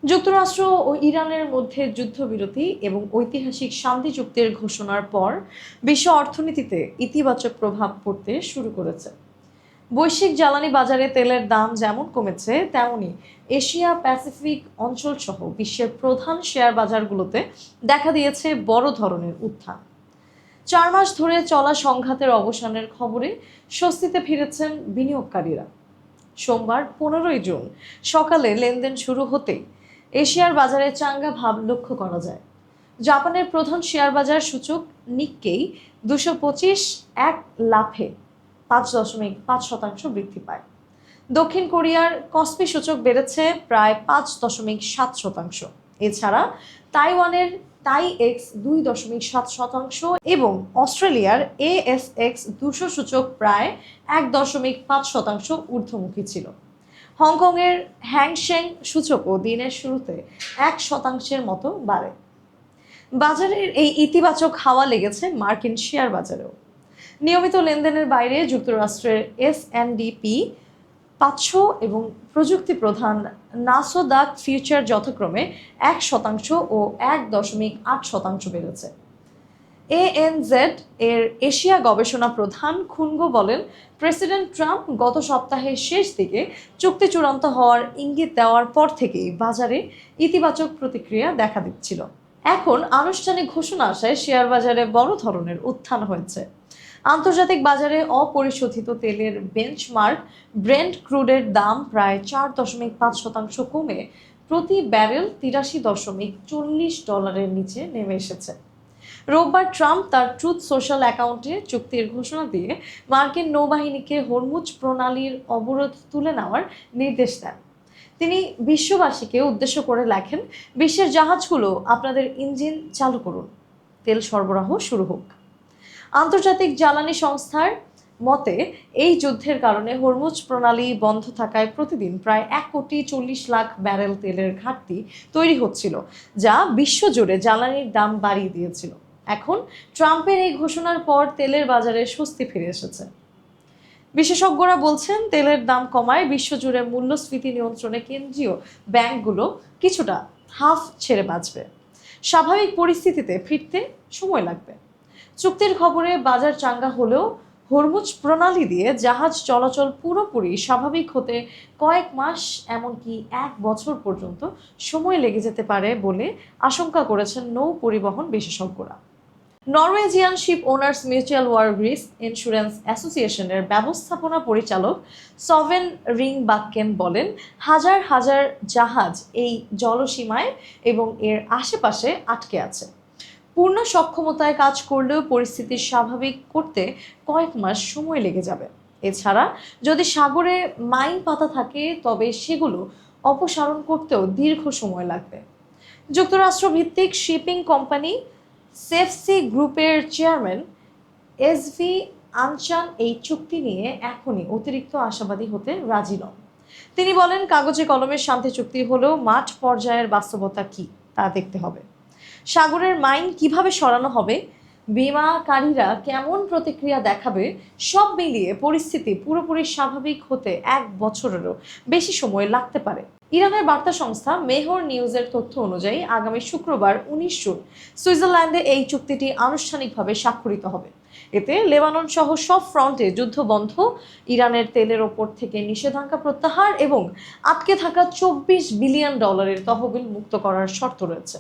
যুক্তরাষ্ট্র ও ইরানের মধ্যে যুদ্ধবিরতি এবং ঐতিহাসিক শান্তি চুক্তির ঘোষণার পর বিশ্ব অর্থনীতিতে ইতিবাচক প্রভাব পড়তে শুরু করেছে। বৈশ্বিক জ্বালানি বাজারে তেলের দাম যেমন কমেছে, তেমনি এশিয়া প্যাসিফিক অঞ্চল সহ বিশ্বের প্রধান শেয়ার বাজারগুলোতে দেখা দিয়েছে বড় ধরনের উত্থান। 4 মাস ধরে চলা সংঘাতের অবসানের খবরে স্বস্তিতে ফিরেছেন বিনিয়োগকারীরা। সোমবার 15ই জুন সকালে লেনদেন শুরু হতেই এশিয়ার বাজারে চাঙ্গা ভাব লক্ষ্য করা যায়। জাপানের প্রধান শেয়ার বাজার সূচক নিক্কেই 225 এক লাফে 5.5% বৃদ্ধি পায়। দক্ষিণ কোরিয়ার কসপি সূচক বেড়েছে প্রায় 5.7%। এছাড়া তাইওয়ানের টাইএক্স 2.7% এবং অস্ট্রেলিয়ার ASX 200 সূচক প্রায় 1.5% ঊর্ধ্বমুখী ছিল। হংকংয়ের হ্যাংসেং সূচকও দিনের শুরুতে 1% মতো বাড়ে। বাজারের এই ইতিবাচক হাওয়া লেগেছে মার্কিন শেয়ার বাজারেও। নিয়মিত লেনদেনের বাইরে যুক্তরাষ্ট্রের S&P 500 এবং প্রযুক্তি প্রধান নাসদাক ফিউচার যথাক্রমে 1% ও 1.8% বেড়েছে। ANZ এর এশিয়া গবেষণা প্রধান খুনগো বলেন, প্রেসিডেন্ট ট্রাম্প গত সপ্তাহের শেষ দিকে চুক্তি চূড়ান্ত হওয়ার ইঙ্গিত দেওয়ার পর থেকেই বাজারে ইতিবাচক প্রতিক্রিয়া দেখা দিচ্ছিল। এখন আনুষ্ঠানিক ঘোষণা আসায় শেয়ার বাজারে বড় ধরনের উত্থান হয়েছে। আন্তর্জাতিক বাজারে অপরিশোধিত তেলের বেঞ্চমার্ক ব্রেন্ট ক্রুডের দাম প্রায় 4.5% কমে প্রতি ব্যারেল $83.40 নিচে নেমে এসেছে। রোববার ট্রাম্প তার ট্রুথ সোশ্যাল অ্যাকাউন্টে চুক্তির ঘোষণা দিয়ে মার্কিন নৌবাহিনীকে হরমুজ প্রণালীর অবরোধ তুলে নেওয়ার নির্দেশ দেন। তিনি বিশ্ববাসীকে উদ্দেশ্য করে লেখেন, বিশ্বের জাহাজগুলো আপনাদের ইঞ্জিন চালু করুন, তেল সরবরাহ শুরু হোক। আন্তর্জাতিক জ্বালানি সংস্থার মতে এই যুদ্ধের কারণে হরমুজ প্রণালী বন্ধ থাকায় প্রতিদিন প্রায় 1,40,00,000 ব্যারেল তেলের ঘাটতি তৈরি হচ্ছিল, যা বিশ্বজুড়ে জ্বালানির দাম বাড়িয়ে দিয়েছিল। এখন ট্রাম্পের এই ঘোষণার পর তেলের বাজারে স্বস্তি ফিরে এসেছে। বিশেষজ্ঞরা বলছেন, তেলের দাম কমায় বিশ্বজুড়ে মূল্যস্ফীতি নিয়ন্ত্রণে কেন্দ্রীয় ব্যাংকগুলো কিছুটা হাফ ছেড়ে বাঁচবে। স্বাভাবিক পরিস্থিতিতে ফিরতে সময় লাগবে। চুক্তির খবরে বাজার চাঙ্গা হলেও হরমুজ প্রণালী দিয়ে জাহাজ চলাচল পুরোপুরি স্বাভাবিক হতে কয়েক মাস, এমনকি 1 বছর পর্যন্ত সময় লেগে যেতে পারে বলে আশঙ্কা করেছেন নৌ পরিবহন বিশেষজ্ঞরা। Norwegian ship owners mutual war risk insurance অ্যাসোসিয়েশনের ব্যবস্থাপনা পরিচালক সভেন রিংবাক্কেন বলেন, হাজার হাজার জাহাজ এই জলসীমায় এবং এর আশেপাশে আটকে আছে। পূর্ণ সক্ষমতায় কাজ করলেও পরিস্থিতি স্বাভাবিক করতে কয়েক মাস সময় লেগে যাবে। এছাড়া যদি সাগরে মাইন পাতা থাকে, তবে সেগুলো অপসারণ করতেও দীর্ঘ সময় লাগবে। যুক্তরাষ্ট্র ভিত্তিক শিপিং কোম্পানি সেফসি গ্রুপের চেয়ারম্যান এসভি আনচান এই চুক্তি নিয়ে এখনই অতিরিক্ত আশাবাদী হতে রাজি নন। তিনি বলেন, কাগজে কলমের শান্তি চুক্তি হলেও মাঠ পর্যায়ের বাস্তবতা কি তা দেখতে হবে। সাগরের মাইন কিভাবে সরানো হবে, বিমাকারীরা কেমন প্রতিক্রিয়া দেখাবে, সব মিলিয়ে পরিস্থিতি পুরোপুরি স্বাভাবিক হতে 1 বছরেরও বেশি সময় লাগতে পারে। ইরানের বার্তা সংস্থা মেহর নিউজের তথ্য অনুযায়ী আগামী শুক্রবার 19 জুন সুইজারল্যান্ডে এই চুক্তিটি আনুষ্ঠানিকভাবে স্বাক্ষরিত হবে। এতে লেবানন সহ সব ফ্রন্টে যুদ্ধ বন্ধ, ইরানের তেলের ওপর থেকে নিষেধাজ্ঞা প্রত্যাহার এবং আটকে থাকা $24 বিলিয়ন তহবিল মুক্ত করার শর্ত রয়েছে।